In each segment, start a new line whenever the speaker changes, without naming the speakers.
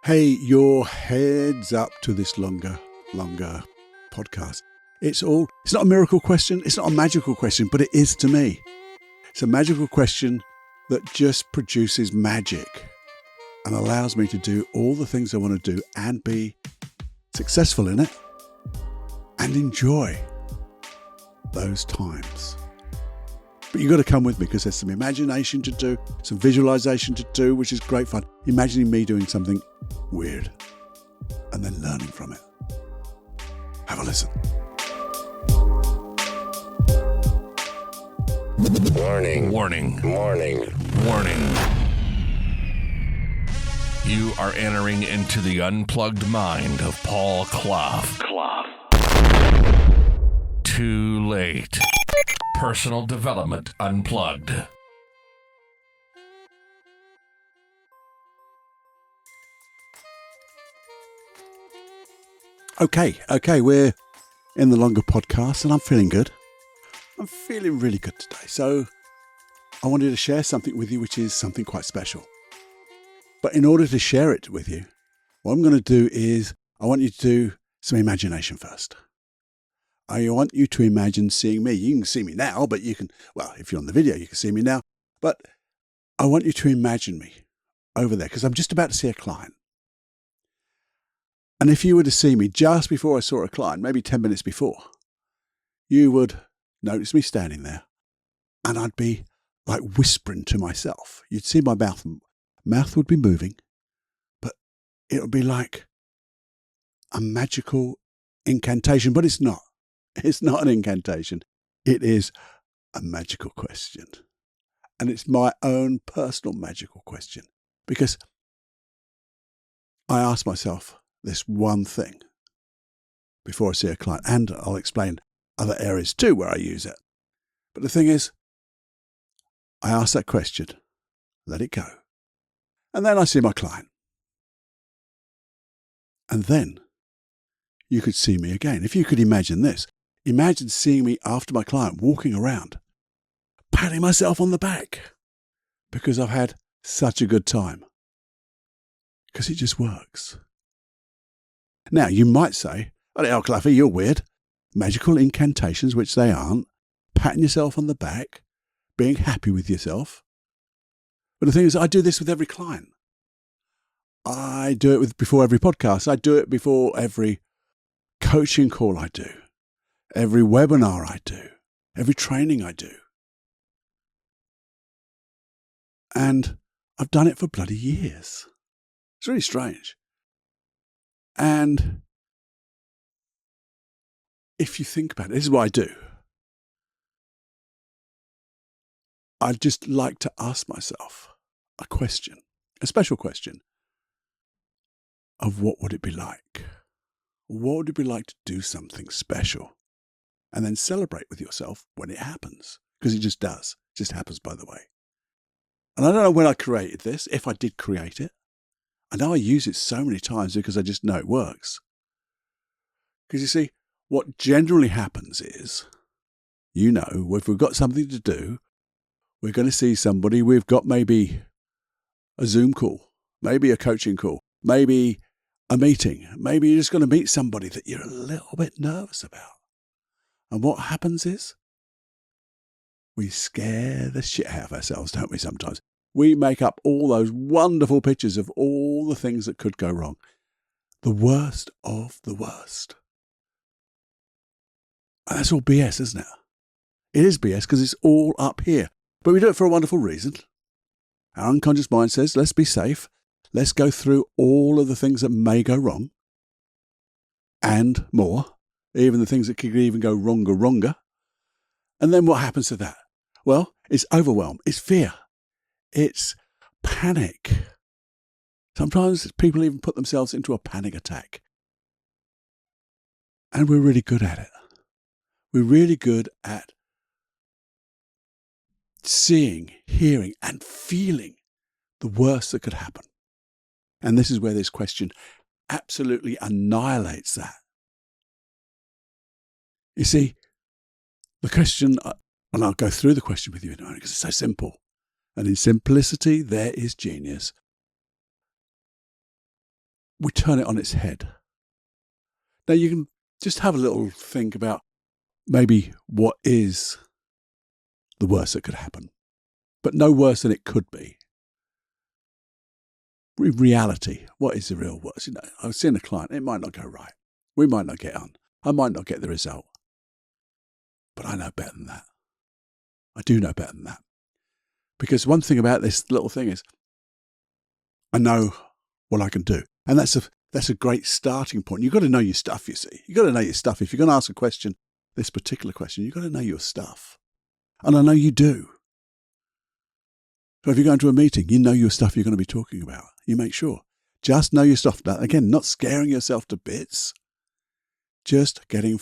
Hey, your heads up to this longer podcast. It's not a miracle question. It's not a magical question, but it is to me. It's a magical question that just produces magic and allows me to do all the things I want to do and be successful in it and enjoy those times. But you've got to come with me because there's some imagination to do, some visualization to do, which is great fun. Imagining me doing something weird and then learning from it. Have a listen.
Warning.
Warning.
Warning.
Warning. You are entering into the unplugged mind of Paul Clough. Too late. Personal Development Unplugged.
Okay, we're in the longer podcast and I'm feeling good. I'm feeling really good today. So I wanted to share something with you, which is something quite special. But in order to share it with you, what I'm going to do is I want you to do some imagination first. I want you to imagine seeing me. You can see me now, but you can, well, if you're on the video, you can see me now. But I want you to imagine me over there because I'm just about to see a client. And if you were to see me just before I saw a client, maybe 10 minutes before, you would notice me standing there and I'd be like whispering to myself. You'd see my mouth would be moving, but it would be like a magical incantation, but it's not. It's not an incantation. It is a magical question. And it's my own personal magical question because I ask myself this one thing before I see a client, and I'll explain other areas too where I use it. But the thing is, I ask that question, let it go. And then I see my client. And then you could see me again. If you could imagine this, imagine seeing me after my client walking around, patting myself on the back because I've had such a good time. Because it just works. Now, you might say, oh, Cloughie, you're weird. Magical incantations, which they aren't, patting yourself on the back, being happy with yourself. But the thing is, I do this with every client. I do it before every podcast. I do it before every coaching call I do. Every webinar I do, every training I do. And I've done it for bloody years. It's really strange. And if you think about it, this is what I do. I'd just like to ask myself a question, a special question of what would it be like? What would it be like to do something special? And then celebrate with yourself when it happens. Because it just does. It just happens, by the way. And I don't know when I created this, if I did create it. I know I use it so many times because I just know it works. Because you see, what generally happens is, if we've got something to do, we're going to see somebody, we've got maybe a Zoom call, maybe a coaching call, maybe a meeting, maybe you're just going to meet somebody that you're a little bit nervous about. And what happens is we scare the shit out of ourselves, don't we, sometimes? We make up all those wonderful pictures of all the things that could go wrong. The worst of the worst. And that's all BS, isn't it? It is BS because it's all up here. But we do it for a wonderful reason. Our unconscious mind says, let's be safe. Let's go through all of the things that may go wrong. And more. Even the things that could even go wronger. And then what happens to that? Well, it's overwhelm. It's fear. It's panic. Sometimes people even put themselves into a panic attack. And we're really good at it. We're really good at seeing, hearing, and feeling the worst that could happen. And this is where this question absolutely annihilates that. You see, the question, and I'll go through the question with you in a moment because it's so simple. And in simplicity, there is genius. we turn it on its head. Now you can just have a little think about maybe what is the worst that could happen, but no worse than it could be. In reality, what is the real worst? I was seeing a client, it might not go right. We might not get on. I might not get the result. But I know better than that. I do know better than that. Because one thing about this little thing is, I know what I can do. And that's a great starting point. You've got to know your stuff, you see. You've got to know your stuff. If you're going to ask a question, this particular question, you've got to know your stuff. And I know you do. So if you're going to a meeting, you know your stuff you're going to be talking about. You make sure. Just know your stuff. Now, again, not scaring yourself to bits. Just getting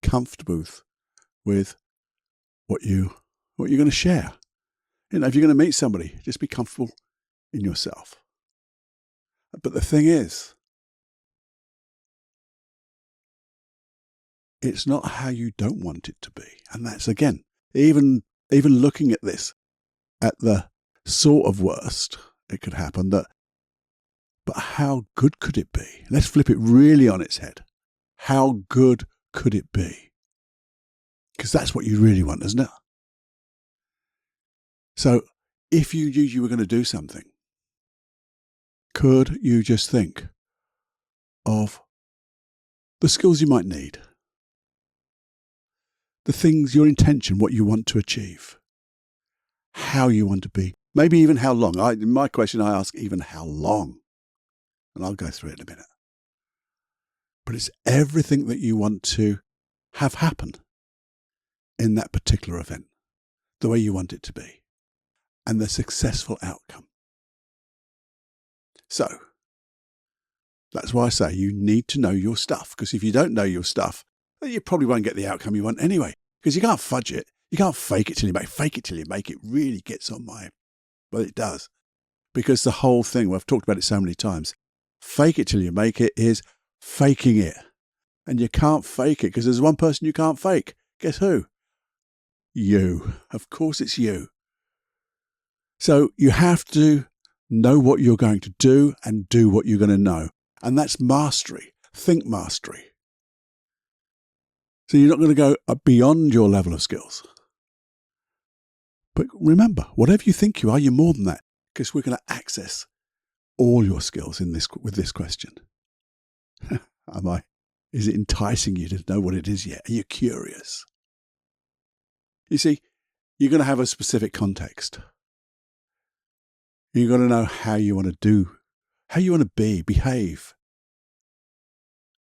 comfortable with what you're going to share. If you're going to meet somebody, just be comfortable in yourself. But the thing is, it's not how you don't want it to be. And that's, again, even looking at this, at the sort of worst it could happen, but how good could it be? Let's flip it really on its head. How good could it be? Because that's what you really want, isn't it? So if you knew you were going to do something, could you just think of the skills you might need, the things, your intention, what you want to achieve, how you want to be, maybe even how long. In my question, I ask even how long, and I'll go through it in a minute. But it's everything that you want to have happen in that particular event, the way you want it to be, and the successful outcome. So, that's why I say you need to know your stuff, because if you don't know your stuff, then you probably won't get the outcome you want anyway, because you can't fudge it. You can't fake it till you make it. Fake it till you make it really gets on my... Well, it does. Because the whole thing, I've talked about it so many times, fake it till you make it is faking it. And you can't fake it because there's one person you can't fake. Guess who? You. Of course it's you. So you have to know what you're going to do and do what you're going to know. And that's mastery. Think mastery. So you're not going to go beyond your level of skills. But remember, whatever you think you are, you're more than that, because we're going to access all your skills with this question. Is it enticing you to know what it is yet? Are you curious? You see, you're going to have a specific context. You've got to know how you want to do, how you want to be, behave,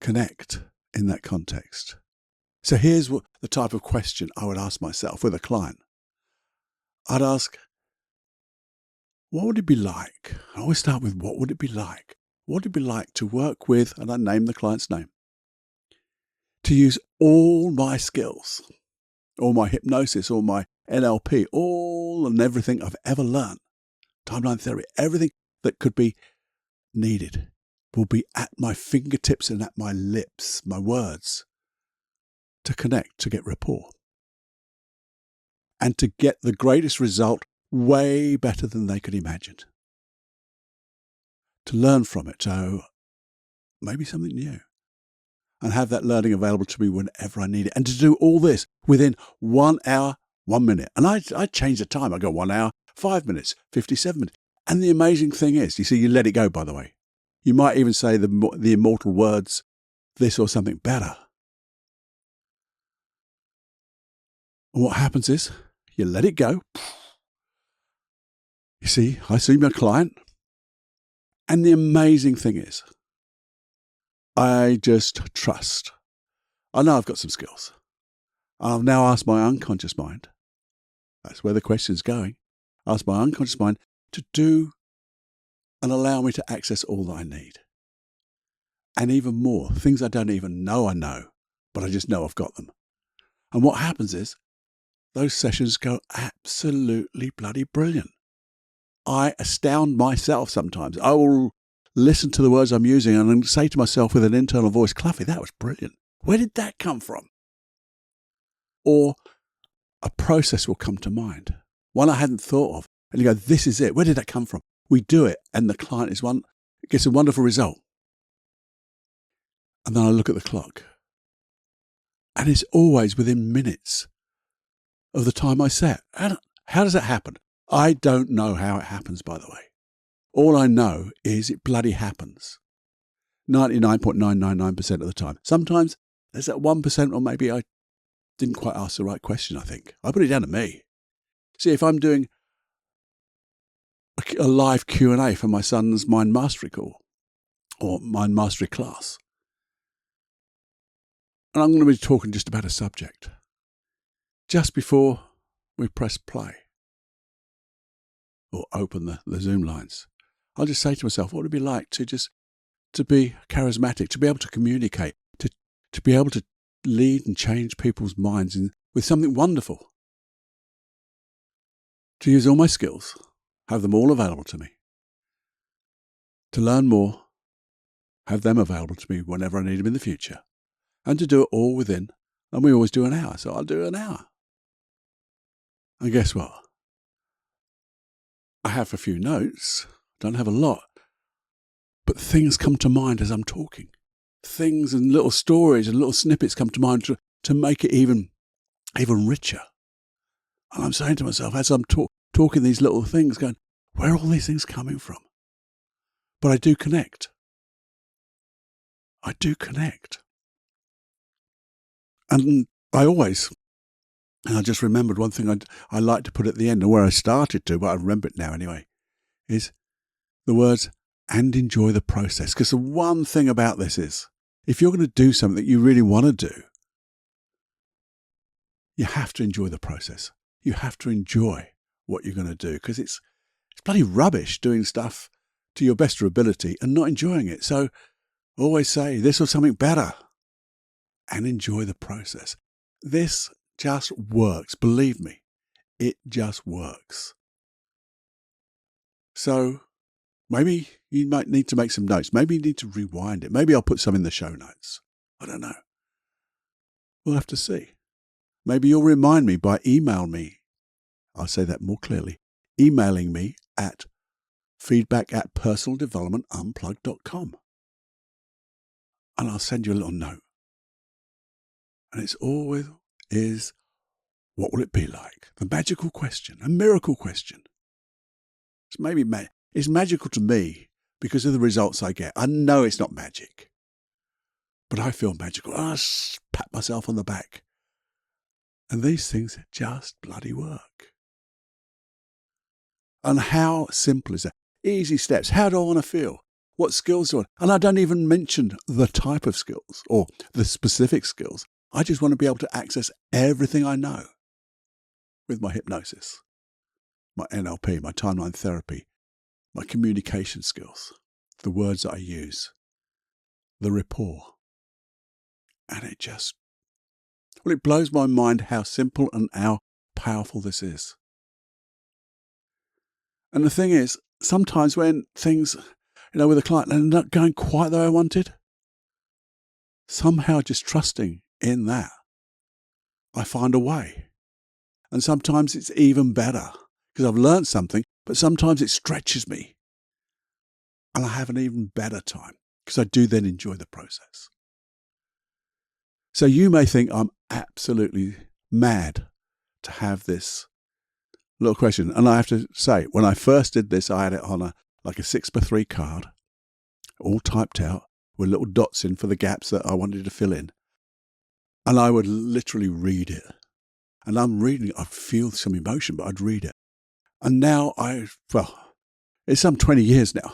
connect in that context. So here's the type of question I would ask myself with a client. I'd ask, what would it be like? I always start with, what would it be like? What would it be like to work with, and I name the client's name, to use all my skills, all my hypnosis, all my NLP, all and everything I've ever learned, timeline theory, everything that could be needed will be at my fingertips and at my lips, my words, to connect, to get rapport, and to get the greatest result way better than they could imagine. To learn from it, so maybe something new, and have that learning available to me whenever I need it. And to do all this within 1 hour, 1 minute. And I change the time. I go 1 hour, 5 minutes, 57 minutes. And the amazing thing is, you see, you let it go, by the way. You might even say the immortal words, this or something better. And what happens is, you let it go. You see, I see my client. And the amazing thing is, I just trust. I know I've got some skills. I've now asked my unconscious mind, that's where the question's going, ask my unconscious mind to do and allow me to access all that I need. And even more, things I don't even know I know, but I just know I've got them. And what happens is, those sessions go absolutely bloody brilliant. I astound myself sometimes. I will listen to the words I'm using and then say to myself with an internal voice, Cluffy, that was brilliant. Where did that come from? Or a process will come to mind, one I hadn't thought of. And you go, this is it. Where did that come from? We do it, and the client gets a wonderful result. And then I look at the clock. And it's always within minutes of the time I set. And how does that happen? I don't know how it happens, by the way. All I know is it bloody happens. 99.999% of the time. Sometimes there's that 1%, or maybe I didn't quite ask the right question, I think. I put it down to me. See, if I'm doing a live Q&A for my son's Mind Mastery call or Mind Mastery class, and I'm going to be talking just about a subject, just before we press play or open the Zoom lines, I'll just say to myself, what would it be like to be charismatic, to be able to communicate, to be able to lead and change people's minds with something wonderful, to use all my skills, have them all available to me, to learn more, have them available to me whenever I need them in the future, and to do it all within, and we always do an hour, so I'll do an hour. And guess what? I have a few notes, don't have a lot, but things come to mind as I'm talking. Things and little stories and little snippets come to mind to make it even richer. And I'm saying to myself, as I'm talking these little things, going, where are all these things coming from? But I do connect. And I just remembered one thing I like to put at the end, and where I started to, but I remember it now anyway, is the words, and enjoy the process. Because the one thing about this is, if you're going to do something that you really want to do, you have to enjoy the process. You have to enjoy what you're going to do, because it's bloody rubbish doing stuff to your best ability and not enjoying it. So always say, this or something better, and enjoy the process. This just works. Believe me, it just works. So maybe you might need to make some notes. Maybe you need to rewind it. Maybe I'll put some in the show notes. I don't know. We'll have to see. Maybe you'll remind me by email me. I'll say that more clearly. Emailing me at feedback@personaldevelopmentunplugged.com. And I'll send you a little note. And it's always what will it be like? The magical question, a miracle question. It's magical to me because of the results I get. I know it's not magic, but I feel magical. I pat myself on the back. And these things just bloody work. And how simple is that? Easy steps. How do I want to feel? What skills do I want? And I don't even mention the type of skills or the specific skills. I just want to be able to access everything I know with my hypnosis, my NLP, my timeline therapy, my communication skills, the words that I use, the rapport. And it blows my mind how simple and how powerful this is. And the thing is, sometimes when things, with a client, they're not going quite the way I wanted, somehow just trusting in that, I find a way. And sometimes it's even better because I've learned something, but sometimes it stretches me. And I have an even better time because I do then enjoy the process. So you may think I'm absolutely mad to have this little question. And I have to say, when I first did this, I had it on a 6x3 card, all typed out with little dots in for the gaps that I wanted to fill in. And I would literally read it. And I'm reading it, I'd feel some emotion, but I'd read it. And now it's some 20 years now.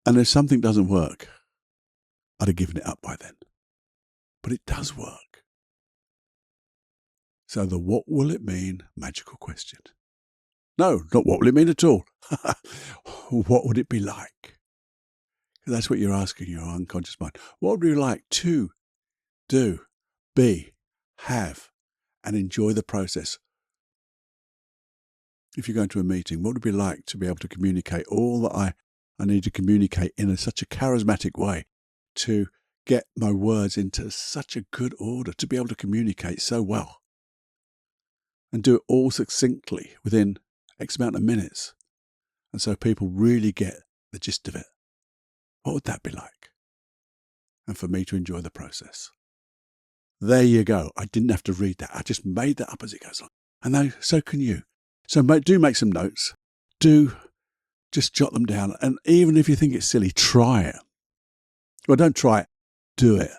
And if something doesn't work, I'd have given it up by then. But it does work. So the what will it mean magical question. No, not what will it mean at all. What would it be like? That's what you're asking your unconscious mind. What would it be like to do, be, have, and enjoy the process? If you're going to a meeting, what would it be like to be able to communicate all that I need to communicate in such a charismatic way, to get my words into such a good order, to be able to communicate so well and do it all succinctly within X amount of minutes. And so people really get the gist of it. What would that be like? and for me to enjoy the process. There you go. I didn't have to read that. I just made that up as it goes on. And now, so can you. So do make some notes. Do just jot them down. And even if you think it's silly, try it. Well, don't try it. Do it.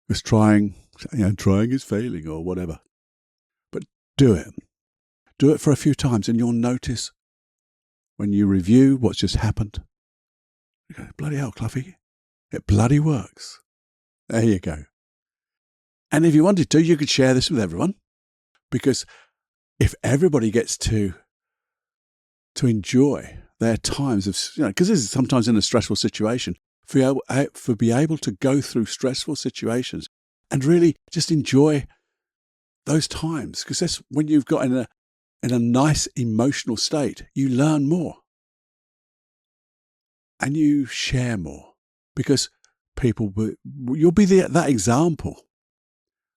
Because trying is failing or whatever. But do it. Do it for a few times and you'll notice when you review what's just happened. You go, bloody hell, Cluffy. It bloody works. There you go. And if you wanted to, you could share this with everyone. Because if everybody gets to enjoy their times of, because this is sometimes in a stressful situation, for be able to go through stressful situations and really just enjoy those times. Because that's when you've got in a nice emotional state, you learn more. And you share more. Because you'll be that example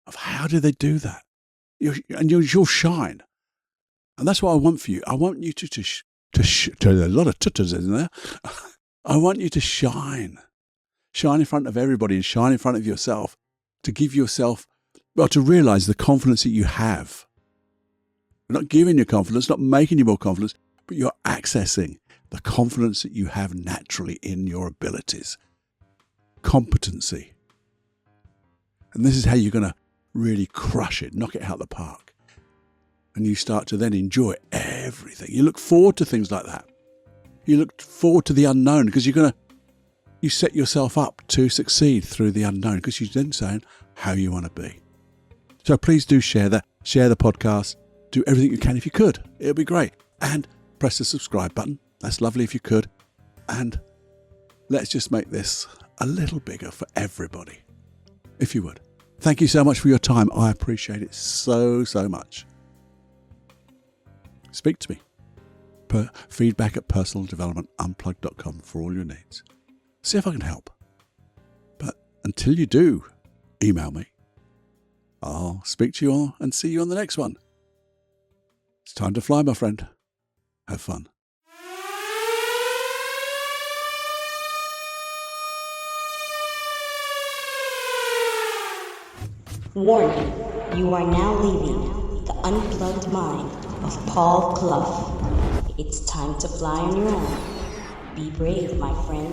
of how do they do that. You'll shine. And that's what I want for you. I want you to a lot of tutters in there. I want you to shine. Shine in front of everybody and shine in front of yourself to give yourself, to realize the confidence that you have. You're not giving you confidence, not making you more confidence, but you're accessing the confidence that you have naturally in your abilities. Competency. And this is how you're going to really crush it, knock it out of the park. And you start to then enjoy everything. You look forward to things like that. You look forward to the unknown because you set yourself up to succeed through the unknown because you're then saying how you want to be. So please do share that. Share the podcast. Do everything you can if you could. It'll be great. And press the subscribe button. That's lovely if you could. And let's just make this a little bigger for everybody, if you would. Thank you so much for your time. I appreciate it so, so much. Speak to me. Feedback at personaldevelopmentunplugged.com for all your needs. See if I can help. But until you do email me, I'll speak to you all and see you on the next one. It's time to fly, my friend. Have fun.
Warning, you are now leaving the unplugged mind of Paul Clough. It's time to fly on your own. Be brave, my friend.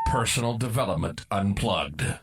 Personal Development Unplugged.